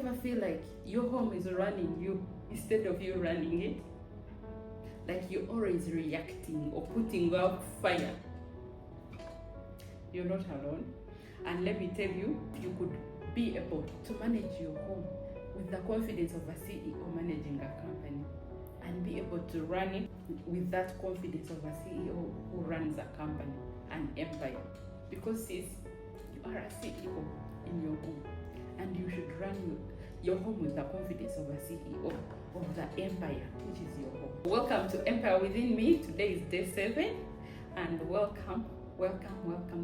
ever feel like your home is running you instead of you running it? Like you're always reacting or putting out fire? You're not alone. And let me tell you, you could be able to manage your home with the confidence of a CEO managing a company, and be able to run it with that confidence of a CEO who runs a company, an empire. Because sis, you are a CEO in your home, and you should run your home with the confidence of a CEO of the empire, which is your home. Welcome to Empire Within Me. Today is day 7, and welcome.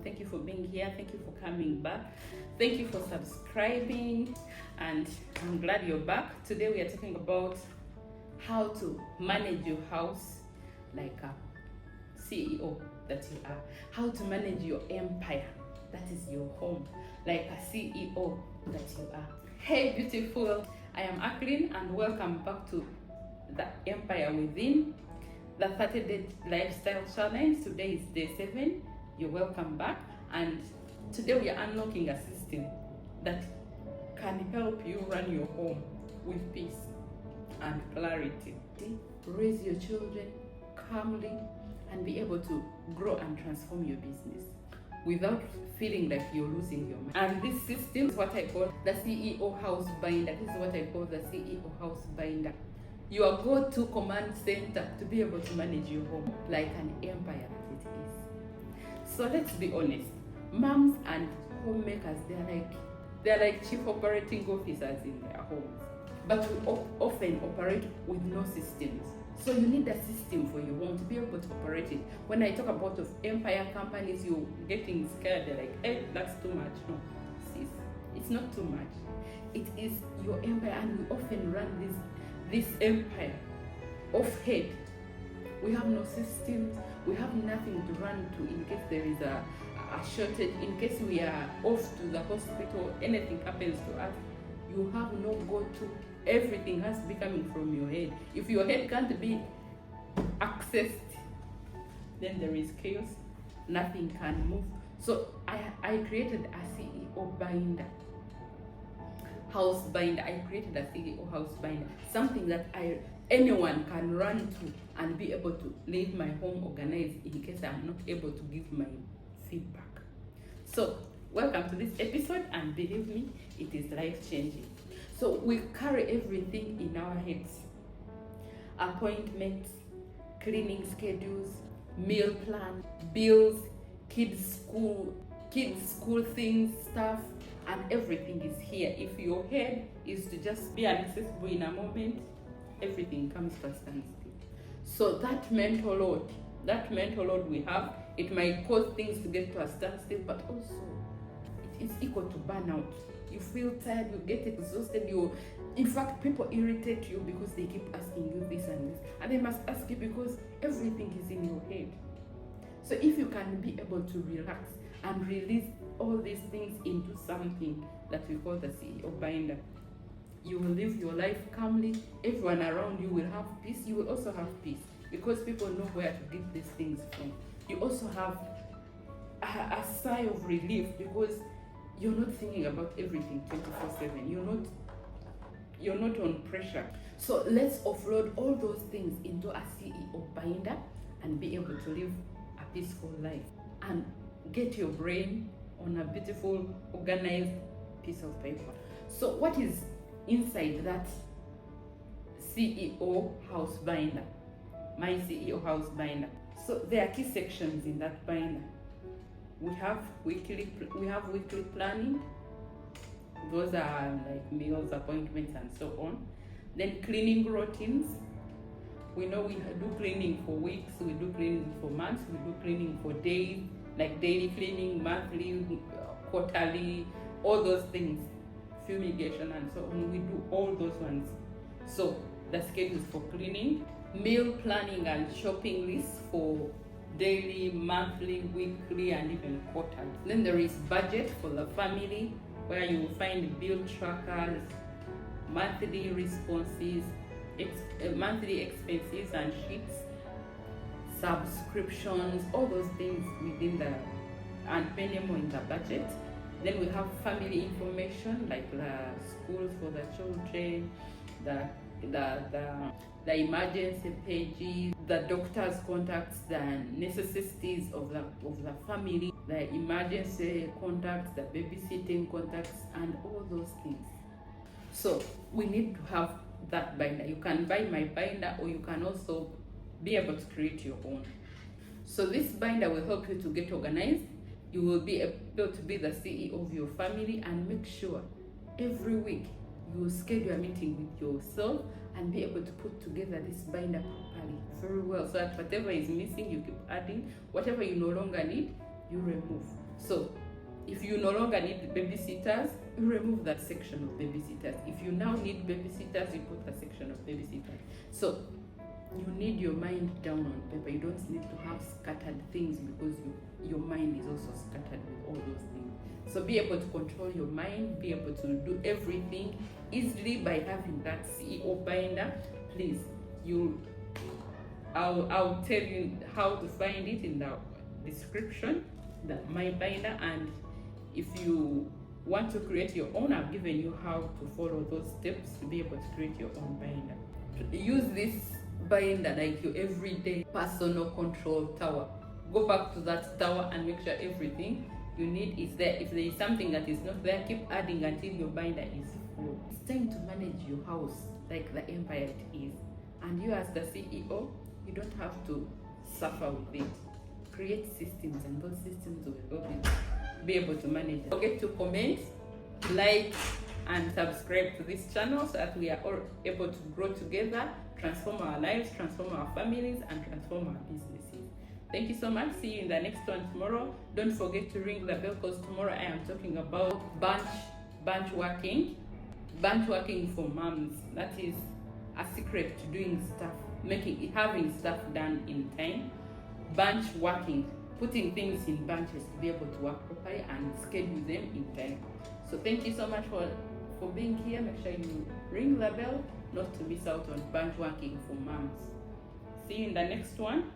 Thank you for being here. Thank you for coming back. Thank you for subscribing, and I'm glad you're back. Today we are talking about how to manage your house like a CEO that you are. How to manage your empire, that is your home, like a CEO that you are. Hey beautiful, I am Aklin, and welcome back to the Empire Within, the 30-day lifestyle challenge. Today is day 7. You're welcome back, and today we are unlocking a system that can help you run your home with peace and clarity. Raise your children calmly and be able to grow and transform your business without feeling like you're losing your mind. And this system is what I call the CEO house binder. This is what I call the CEO house binder. Your go-to command center to be able to manage your home like an empire that it is. So let's be honest, moms and homemakers, they're like chief operating officers in their homes. But we often operate with no systems. So you need a system for your home to be able to operate it. When I talk about of empire companies, you're getting scared. They're like, hey, that's too much. No, sis, it's not too much. It is your empire, and we often run this empire off head. We have no systems. We have nothing to run to in case there is a shortage, in case we are off to the hospital, anything happens to us. You have no go-to. Everything has to be coming from your head. If your head can't be accessed, then there is chaos. Nothing can move. So I created a CEO binder, house binder. I created a CEO house binder, something that anyone can run to and be able to leave my home organized in case I'm not able to give my feedback. So welcome to this episode, and believe me, it is life-changing. So we carry everything in our heads: appointments, cleaning schedules, meal plan, bills, kids school things, stuff, and everything is here. If your head is to just be inaccessible in a moment, everything comes to a standstill. So that mental load we have, it might cause things to get to a standstill, but also it is equal to burnout. You feel tired, you get exhausted, in fact, people irritate you because they keep asking you this and this, and they must ask you because everything is in your head. So if you can be able to relax and release all these things into something that we call the CEO binder, you will live your life calmly. Everyone around you will have peace. You will also have peace because people know where to get these things from. You also have a sigh of relief because you're not thinking about everything 24/7. You're not on pressure. So let's offload all those things into a CEO binder and be able to live a peaceful life and get your brain on a beautiful, organized piece of paper. So what is inside that CEO house binder? My CEO house binder. So there are key sections in that binder. We have weekly planning. Those are like meals, appointments, and so on. Then cleaning routines. We know we do cleaning for weeks, we do cleaning for months, we do cleaning for days, like daily cleaning, monthly, quarterly, all those things, fumigation and so on. We do all those ones. So the schedules for cleaning, meal planning and shopping lists for daily, monthly, weekly, and even quarterly. Then there is budget for the family, where you will find bill trackers, monthly responses, monthly expenses and sheets, subscriptions, all those things within and many more in the budget. Then we have family information like the schools for the children, the emergency pages, the doctor's contacts, the necessities of the family, the emergency contacts, the babysitting contacts, and all those things. So we need to have that binder. You can buy my binder, or you can also be able to create your own. So this binder will help you to get organized. You will be able to be the CEO of your family, and make sure every week you schedule a meeting with yourself and be able to put together this binder properly, very well, so that whatever is missing, you keep adding. Whatever you no longer need, you remove. So if you no longer need babysitters, you remove that section of babysitters. If you now need babysitters, you put a section of babysitters. So you need your mind down on paper. You don't need to have scattered things, because your mind is also scattered with all those things. So be able to control your mind, be able to do everything easily by having that CEO binder. Please, I'll tell you how to find it in the description, my binder. And if you want to create your own, I've given you how to follow those steps to be able to create your own binder. Use this binder like your everyday personal control tower. Go back to that tower and make sure everything you need is there. If there is something that is not there, keep adding until your binder is full. It's time to manage your house like the empire it is. And you, as the CEO, you don't have to suffer with it. Create systems, and those systems will help you be able to manage it. Don't forget to comment, like, and subscribe to this channel, so that we are all able to grow together, transform our lives, transform our families, and transform our businesses. Thank you so much. See you in the next one tomorrow. Don't forget to ring the bell, because tomorrow I am talking about bunch working for moms. That is a secret to doing stuff, having stuff done in time. Bunch working, putting things in bunches to be able to work properly and schedule them in time. So thank you so much for being here. Make sure you ring the bell not to miss out on bunch working for moms. See you in the next one.